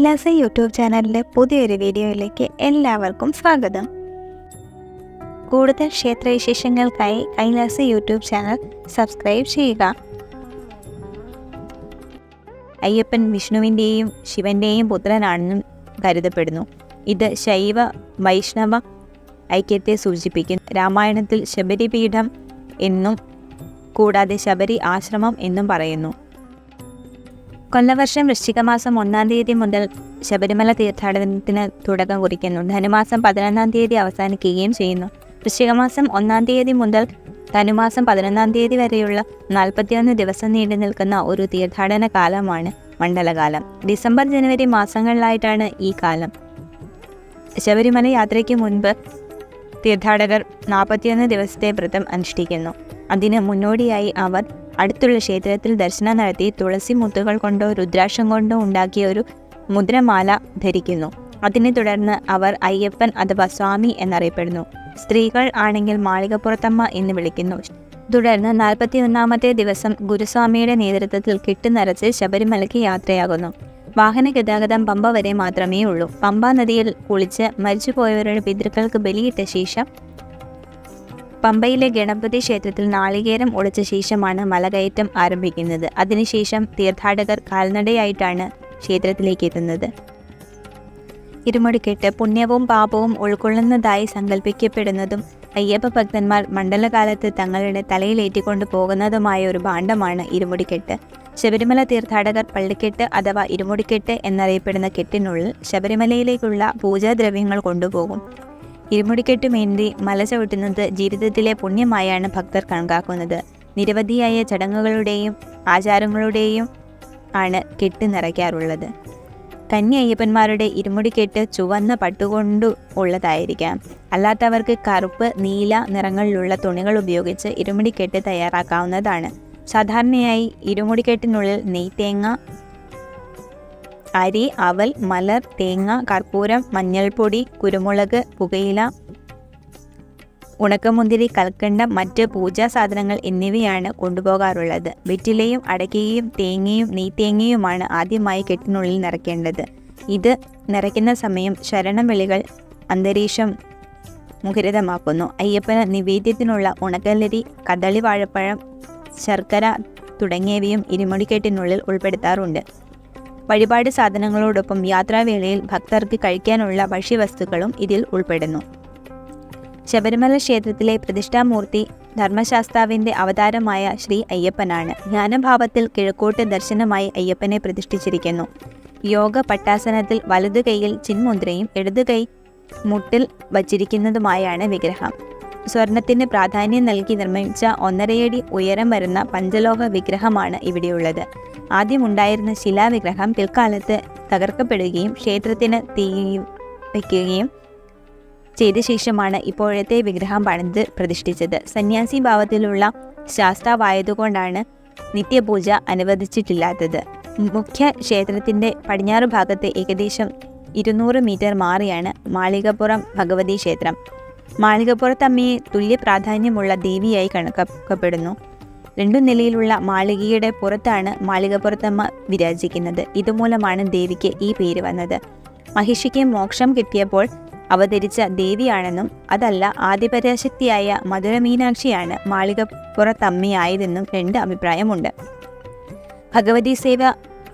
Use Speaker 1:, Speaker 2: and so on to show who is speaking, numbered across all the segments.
Speaker 1: Kailasa YouTube ചാനലിലെ പുതിയൊരു വീഡിയോയിലേക്ക് എല്ലാവർക്കും സ്വാഗതം. കൂടുതൽ ക്ഷേത്രവിശേഷങ്ങൾക്കായി കൈലാസ യൂട്യൂബ് ചാനൽ സബ്സ്ക്രൈബ് ചെയ്യുക. അയ്യപ്പൻ വിഷ്ണുവിൻ്റെയും ശിവൻ്റെയും പുത്രനാണെന്നും കരുതപ്പെടുന്നു. ഇത് ശൈവ വൈഷ്ണവ ഐക്യത്തെ സൂചിപ്പിക്കുന്നു. രാമായണത്തിൽ ശബരിപീഠം എന്നും കൂടാതെ ശബരി ആശ്രമം എന്നും പറയുന്നു. കൊല്ലവർഷം വൃശ്ചികമാസം 1-ാം തീയതി മുതൽ ശബരിമല തീർത്ഥാടനത്തിന് തുടക്കം കുറിക്കുന്നു. ധനുമാസം 11-ാം തീയതി അവസാനിക്കുകയും ചെയ്യുന്നു. വൃശ്ചികമാസം 1-ാം തീയതി മുതൽ ധനുമാസം 11-ാം തീയതി വരെയുള്ള 41 ദിവസം നീണ്ടു നിൽക്കുന്ന ഒരു തീർത്ഥാടന കാലമാണ് മണ്ഡലകാലം. ഡിസംബർ ജനുവരി മാസങ്ങളിലായിട്ടാണ് ഈ കാലം. ശബരിമല യാത്രയ്ക്ക് മുൻപ് തീർത്ഥാടകർ 41 ദിവസത്തെ വ്രതം അനുഷ്ഠിക്കുന്നു. അതിന് മുന്നോടിയായി അവർ അടുത്തുള്ള ക്ഷേത്രത്തിൽ ദർശനം നടത്തി തുളസി മുത്തുകൾ കൊണ്ടോ രുദ്രാക്ഷം കൊണ്ടോ ഉണ്ടാക്കിയ ഒരു മുദ്രമാല ധരിക്കുന്നു. അതിനെ തുടർന്ന് അവർ അയ്യപ്പൻ അഥവാ സ്വാമി എന്നറിയപ്പെടുന്നു. സ്ത്രീകൾ ആണെങ്കിൽ മാളികപ്പുറത്തമ്മ എന്ന് വിളിക്കുന്നു. തുടർന്ന് 41-ാമത്തെ ദിവസം ഗുരുസ്വാമിയുടെ നേതൃത്വത്തിൽ കെട്ട് നിറച്ച് ശബരിമലയ്ക്ക് യാത്രയാകുന്നു. വാഹന ഗതാഗതം പമ്പ വരെ മാത്രമേ ഉള്ളൂ. പമ്പാ നദിയിൽ കുളിച്ച് മരിച്ചുപോയവരുടെ പിതൃക്കൾക്ക് ബലിയിട്ട ശേഷം പമ്പയിലെ ഗണപതി ക്ഷേത്രത്തിൽ നാളികേരം ഒളിച്ച ശേഷമാണ് മലകയറ്റം ആരംഭിക്കുന്നത്. അതിനുശേഷം തീർത്ഥാടകർ കാൽനടയായിട്ടാണ് ക്ഷേത്രത്തിലേക്ക് എത്തുന്നത്. ഇരുമുടിക്കെട്ട് പുണ്യവും പാപവും ഉൾക്കൊള്ളുന്നതായി സങ്കല്പിക്കപ്പെടുന്നതും അയ്യപ്പ ഭക്തന്മാർ മണ്ഡലകാലത്ത് തങ്ങളുടെ തലയിലേറ്റിക്കൊണ്ട് പോകുന്നതുമായ ഒരു ഭാണ്ഡമാണ് ഇരുമുടിക്കെട്ട്. ശബരിമല തീർത്ഥാടകർ പള്ളിക്കെട്ട് അഥവാ ഇരുമുടിക്കെട്ട് എന്നറിയപ്പെടുന്ന കെട്ടിനുള്ളിൽ ശബരിമലയിലേക്കുള്ള പൂജാദ്രവ്യങ്ങൾ കൊണ്ടുപോകും. ഇരുമുടിക്കെട്ടുമേന്തി മല ചവിട്ടുന്നത് ജീവിതത്തിലെ പുണ്യമായാണ് ഭക്തർ കണക്കാക്കുന്നത്. നിരവധിയായ ചടങ്ങുകളുടെയും ആചാരങ്ങളുടെയും ആണ് കെട്ട് നിറയ്ക്കാറുള്ളത്. കന്നി അയ്യപ്പന്മാരുടെ ഇരുമുടിക്കെട്ട് ചുവന്ന പട്ടുകൊണ്ടു ഉള്ളതായിരിക്കാം. അല്ലാത്തവർക്ക് കറുപ്പ്, നീല നിറങ്ങളിലുള്ള തുണികൾ ഉപയോഗിച്ച് ഇരുമുടിക്കെട്ട് തയ്യാറാക്കാവുന്നതാണ്. സാധാരണയായി ഇരുമുടിക്കെട്ടിനുള്ളിൽ നെയ്ത്തേങ്ങ, അരി, അവൽ, മലർ, തേങ്ങ, കർപ്പൂരം, മഞ്ഞൾപ്പൊടി, കുരുമുളക്, പുകയില, ഉണക്കമുന്തിരി, കൽക്കണ്ടം, മറ്റ് പൂജാ സാധനങ്ങൾ എന്നിവയാണ് കൊണ്ടുപോകാറുള്ളത്. വെറ്റിലയും അടയ്ക്കയും തേങ്ങയും നെയ്ത്തേങ്ങയുമാണ് ആദ്യമായി കെട്ടിനുള്ളിൽ നിറയ്ക്കേണ്ടത്. ഇത് നിറയ്ക്കുന്ന സമയം ശരണം വിളികൾ അന്തരീക്ഷം മുഖരിതമാക്കുന്നു. അയ്യപ്പന് നിവേദ്യത്തിനുള്ള ഉണക്കലരി, കദളി, വാഴപ്പഴം, ശർക്കര തുടങ്ങിയവയും ഇരുമുടിക്കെട്ടിനുള്ളിൽ ഉൾപ്പെടുത്താറുണ്ട്. വഴിപാട് സാധനങ്ങളോടൊപ്പം യാത്രാവേളയിൽ ഭക്തർക്ക് കഴിക്കാനുള്ള ഭക്ഷ്യവസ്തുക്കളും ഇതിൽ ഉൾപ്പെടുന്നു. ശബരിമല ക്ഷേത്രത്തിലെ പ്രതിഷ്ഠാമൂർത്തി ധർമ്മശാസ്താവിൻ്റെ അവതാരമായ ശ്രീ അയ്യപ്പനാണ്. ജ്ഞാനഭാവത്തിൽ കിഴക്കോട്ട് ദർശനമായി അയ്യപ്പനെ പ്രതിഷ്ഠിച്ചിരിക്കുന്നു. യോഗ പട്ടാസനത്തിൽ വലതു കൈയിൽ ചിന്മുദ്രയും ഇടതു കൈ മുട്ടിൽ വച്ചിരിക്കുന്നതുമായാണ് വിഗ്രഹം. സ്വർണത്തിന് പ്രാധാന്യം നൽകി നിർമ്മിച്ച 1.5 അടി ഉയരം വരുന്ന പഞ്ചലോഹ വിഗ്രഹമാണ് ഇവിടെയുള്ളത്. ആദ്യമുണ്ടായിരുന്ന ശിലാവിഗ്രഹം പിൽക്കാലത്ത് തകർക്കപ്പെടുകയും ക്ഷേത്രത്തിന് തീ വയ്ക്കുകയും ചെയ്ത ശേഷമാണ് ഇപ്പോഴത്തെ വിഗ്രഹം പണിത് പ്രതിഷ്ഠിച്ചത്. സന്യാസി ഭാവത്തിലുള്ള ശാസ്താവായതുകൊണ്ടാണ് നിത്യപൂജ അനുവദിച്ചിട്ടില്ലാത്തത്. മുഖ്യ ക്ഷേത്രത്തിൻ്റെ പടിഞ്ഞാറ് ഭാഗത്ത് ഏകദേശം 200 മീറ്റർ മാറിയാണ് മാളികപ്പുറം ഭഗവതി ക്ഷേത്രം. മാളികപ്പുറത്തമ്മയെ തുല്യ പ്രാധാന്യമുള്ള ദേവിയായി കണക്കാക്കപ്പെടുന്നു. 2 നിലയിലുള്ള മാളികയുടെ പുറത്താണ് മാളികപ്പുറത്തമ്മ വിരാജിക്കുന്നത്. ഇതുമൂലമാണ് ദേവിക്ക് ഈ പേര് വന്നത്. മഹിഷിക്ക് മോക്ഷം കിട്ടിയപ്പോൾ അവതരിച്ച ദേവിയാണെന്നും അതല്ല ആദിപരാശക്തിയായ മധുര മീനാക്ഷിയാണ് മാളികപ്പുറത്തമ്മയായതെന്നും 2 അഭിപ്രായമുണ്ട്. ഭഗവതി സേവ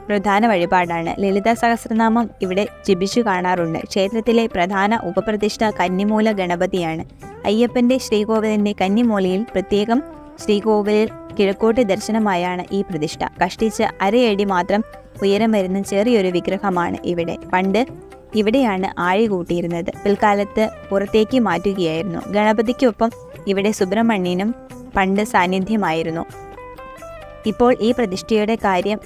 Speaker 1: പ്രധാന വഴിപാടാണ്. ലളിതാ സഹസ്രനാമം ഇവിടെ ജപിച്ചു കാണാറുണ്ട്. ക്ഷേത്രത്തിലെ പ്രധാന ഉപപ്രതിഷ്ഠ കന്നിമൂല ഗണപതിയാണ്. അയ്യപ്പൻ്റെ ശ്രീകോവിലിൻ്റെ കന്നിമൂലയിൽ പ്രത്യേകം ശ്രീകോവിലിൽ കിഴക്കോട്ട് ദർശനമായാണ് ഈ പ്രതിഷ്ഠ. കഷ്ടിച്ച് 1/2 അടി മാത്രം ഉയരം വരുന്ന ചെറിയൊരു വിഗ്രഹമാണ് ഇവിടെ. പണ്ട് ഇവിടെയാണ് ആഴി കൂട്ടിയിരുന്നത്. പിൽക്കാലത്ത് പുറത്തേക്ക് മാറ്റുകയായിരുന്നു. ഗണപതിക്കൊപ്പം ഇവിടെ സുബ്രഹ്മണ്യനും പണ്ട് സാന്നിധ്യമായിരുന്നു. ഇപ്പോൾ ഈ പ്രതിഷ്ഠയുടെ കാര്യം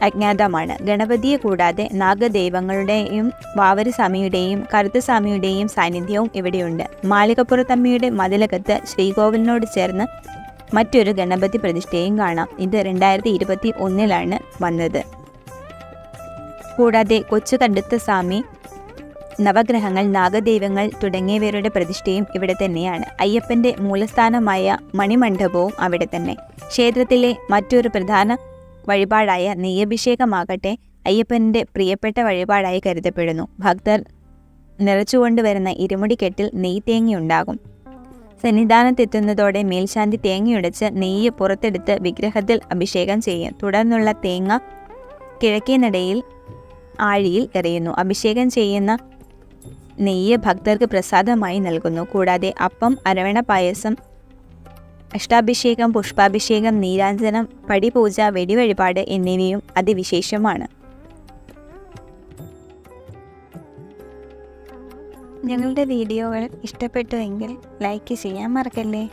Speaker 1: അജ്ഞാതമാണ്. ഗണപതിയെ കൂടാതെ നാഗദൈവങ്ങളുടെയും വാവരസ്വാമിയുടെയും കറുത്തസ്വാമിയുടെയും സാന്നിധ്യവും ഇവിടെയുണ്ട്. മാളികപ്പുറത്തമ്മയുടെ മതിലകത്ത് ശ്രീകോവിലിനോട് ചേർന്ന് മറ്റൊരു ഗണപതി പ്രതിഷ്ഠയും കാണാം. ഇത് 2021 വന്നത്. കൂടാതെ കൊച്ചു കടുത്തസ്വാമി, നവഗ്രഹങ്ങൾ, നാഗദൈവങ്ങൾ തുടങ്ങിയവരുടെ പ്രതിഷ്ഠയും ഇവിടെ തന്നെയാണ്. അയ്യപ്പൻ്റെ മൂലസ്ഥാനമായ മണിമണ്ഡപവും അവിടെ തന്നെ. ക്ഷേത്രത്തിലെ മറ്റൊരു പ്രധാന വഴിപാടായ നെയ്യഭിഷേകമാകട്ടെ അയ്യപ്പൻ്റെ പ്രിയപ്പെട്ട വഴിപാടായി കരുതപ്പെടുന്നു. ഭക്തർ നിറച്ചുകൊണ്ടുവരുന്ന ഇരുമുടിക്കെട്ടിൽ നെയ്യ് തേങ്ങയുണ്ടാകും. സന്നിധാനത്തെത്തുന്നതോടെ മേൽശാന്തി തേങ്ങയുടച്ച് നെയ്യ് പുറത്തെടുത്ത് വിഗ്രഹത്തിൽ അഭിഷേകം ചെയ്യും. തുടർന്നുള്ള തേങ്ങ കിഴക്കേ നടയിൽ ആഴിയിൽ എറിയുന്നു. അഭിഷേകം ചെയ്യുന്ന നെയ്യ് ഭക്തർക്ക് പ്രസാദമായി നൽകുന്നു. കൂടാതെ അപ്പം, അരവണ പായസം, അഷ്ടാഭിഷേകം, പുഷ്പാഭിഷേകം, നീരാഞ്ജനം, പടിപൂജ, വെടിവഴിപാട് എന്നിവയും അതിവിശേഷമാണ്. ഞങ്ങളുടെ വീഡിയോകൾ ഇഷ്ടപ്പെട്ടുവെങ്കിൽ ലൈക്ക് ചെയ്യാൻ മറക്കല്ലേ.